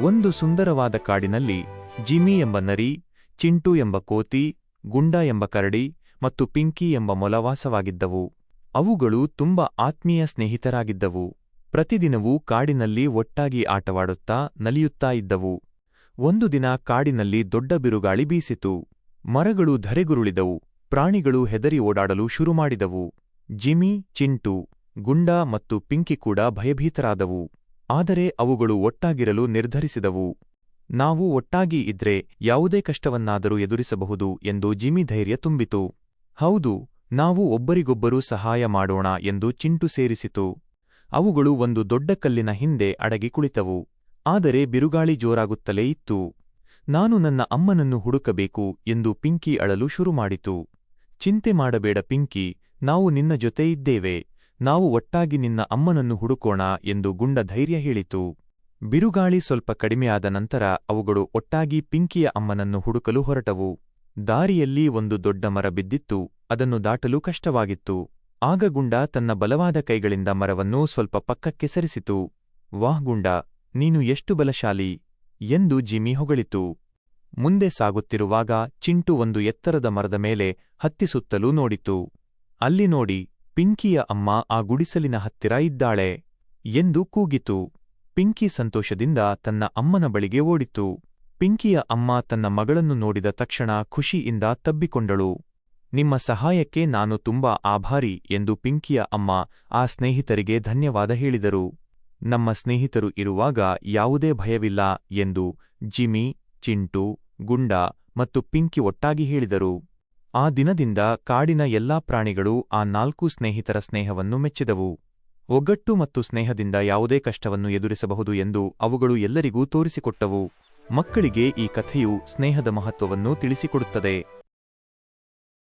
ಒಂದು ಸುಂದರವಾದ ಕಾಡಿನಲ್ಲಿ ಜಿಮ್ಮಿ ಎಂಬ ನರಿ, ಚಿಂಟು ಎಂಬ ಕೋತಿ, ಗುಂಡ ಎಂಬ ಕರಡಿ ಮತ್ತು ಪಿಂಕಿ ಎಂಬ ಮೊಲ ವಾಸವಾಗಿದ್ದವು. ಅವುಗಳು ತುಂಬ ಆತ್ಮೀಯ ಸ್ನೇಹಿತರಾಗಿದ್ದವು. ಪ್ರತಿದಿನವೂ ಕಾಡಿನಲ್ಲಿ ಒಟ್ಟಾಗಿ ಆಟವಾಡುತ್ತಾ ನಲಿಯುತ್ತಾ ಇದ್ದವು. ಒಂದು ದಿನ ಕಾಡಿನಲ್ಲಿ ದೊಡ್ಡ ಬಿರುಗಾಳಿ ಬೀಸಿತು. ಮರಗಳು ಧರೆಗುರುಳಿದವು. ಪ್ರಾಣಿಗಳು ಹೆದರಿ ಓಡಾಡಲು ಶುರುಮಾಡಿದವು. ಜಿಮ್ಮಿ, ಚಿಂಟು, ಗುಂಡ ಮತ್ತು ಪಿಂಕಿ ಕೂಡ ಭಯಭೀತರಾದವು. ಆದರೆ ಅವುಗಳು ಒಟ್ಟಾಗಿರಲು ನಿರ್ಧರಿಸಿದವು. ನಾವು ಒಟ್ಟಾಗಿ ಇದ್ರೆ ಯಾವುದೇ ಕಷ್ಟವನ್ನಾದರೂ ಎದುರಿಸಬಹುದು ಎಂದು ಜಿಮ್ಮಿ ಧೈರ್ಯ ತುಂಬಿತು. ಹೌದು, ನಾವು ಒಬ್ಬರಿಗೊಬ್ಬರು ಸಹಾಯ ಮಾಡೋಣ ಎಂದು ಚಿಂಟು ಸೇರಿಸಿತು. ಅವುಗಳು ಒಂದು ದೊಡ್ಡ ಕಲ್ಲಿನ ಹಿಂದೆ ಅಡಗಿ ಕುಳಿತವು. ಆದರೆ ಬಿರುಗಾಳಿ ಜೋರಾಗುತ್ತಲೇ ಇತ್ತು. ನಾನು ನನ್ನ ಅಮ್ಮನನ್ನು ಹುಡುಕಬೇಕು ಎಂದು ಪಿಂಕಿ ಅಳಲು ಶುರುಮಾಡಿತು. ಚಿಂತೆ ಮಾಡಬೇಡ ಪಿಂಕಿ, ನಾವು ನಿನ್ನ ಜೊತೆ ಇದ್ದೇವೆ. ನಾವು ಒಟ್ಟಾಗಿ ನಿನ್ನ ಅಮ್ಮನನ್ನು ಹುಡುಕೋಣ ಎಂದು ಗುಂಡ ಧೈರ್ಯ ಹೇಳಿತು. ಬಿರುಗಾಳಿ ಸ್ವಲ್ಪ ಕಡಿಮೆಯಾದ ನಂತರ ಅವುಗಳು ಒಟ್ಟಾಗಿ ಪಿಂಕಿಯ ಅಮ್ಮನನ್ನು ಹುಡುಕಲು ಹೊರಟವು. ದಾರಿಯಲ್ಲಿ ಒಂದು ದೊಡ್ಡ ಮರ ಬಿದ್ದಿತ್ತು. ಅದನ್ನು ದಾಟಲು ಕಷ್ಟವಾಗಿತ್ತು. ಆಗ ಗುಂಡ ತನ್ನ ಬಲವಾದ ಕೈಗಳಿಂದ ಮರವನ್ನು ಸ್ವಲ್ಪ ಪಕ್ಕಕ್ಕೆ ಸರಿಸಿತು. ವಾಹ್ ಗುಂಡ, ನೀನು ಎಷ್ಟು ಬಲಶಾಲಿ ಎಂದು ಜಿಮ್ಮಿ ಹೊಗಳಿತು. ಮುಂದೆ ಸಾಗುತ್ತಿರುವಾಗ ಚಿಂಟು ಒಂದು ಎತ್ತರದ ಮರದ ಮೇಲೆ ಹತ್ತಿ ಸುತ್ತಲೂ ನೋಡಿತು. ಅಲ್ಲಿ ನೋಡಿ, ಪಿಂಕಿಯ ಅಮ್ಮ ಆ ಗುಡಿಸಲಿನ ಹತ್ತಿರ ಇದ್ದಾಳೆ ಎಂದು ಕೂಗಿತು. ಪಿಂಕಿ ಸಂತೋಷದಿಂದ ತನ್ನ ಅಮ್ಮನ ಬಳಿಗೆ ಓಡಿತು. ಪಿಂಕಿಯ ಅಮ್ಮ ತನ್ನ ಮಗಳನ್ನು ನೋಡಿದ ತಕ್ಷಣ ಖುಷಿಯಿಂದ ತಬ್ಬಿಕೊಂಡಳು. ನಿಮ್ಮ ಸಹಾಯಕ್ಕೆ ನಾನು ತುಂಬಾ ಆಭಾರಿ ಎಂದು ಪಿಂಕಿಯ ಅಮ್ಮ ಆ ಸ್ನೇಹಿತರಿಗೆ ಧನ್ಯವಾದ ಹೇಳಿದರು. ನಮ್ಮ ಸ್ನೇಹಿತರು ಇರುವಾಗ ಯಾವುದೇ ಭಯವಿಲ್ಲ ಎಂದು ಜಿಮ್ಮಿ, ಚಿಂಟು, ಗುಂಡ ಮತ್ತು ಪಿಂಕಿ ಒಟ್ಟಾಗಿ ಹೇಳಿದರು. ಆ ದಿನದಿಂದ ಕಾಡಿನ ಎಲ್ಲಾ ಪ್ರಾಣಿಗಳು ಆ 4 ಸ್ನೇಹಿತರ ಸ್ನೇಹವನ್ನು ಮೆಚ್ಚಿದವು. ಒಗ್ಗಟ್ಟು ಮತ್ತು ಸ್ನೇಹದಿಂದ ಯಾವುದೇ ಕಷ್ಟವನ್ನು ಎದುರಿಸಬಹುದು ಎಂದು ಅವುಗಳು ಎಲ್ಲರಿಗೂ ತೋರಿಸಿಕೊಟ್ಟವು. ಮಕ್ಕಳಿಗೆ ಈ ಕಥೆಯು ಸ್ನೇಹದ ಮಹತ್ವವನ್ನು ತಿಳಿಸಿಕೊಡುತ್ತದೆ.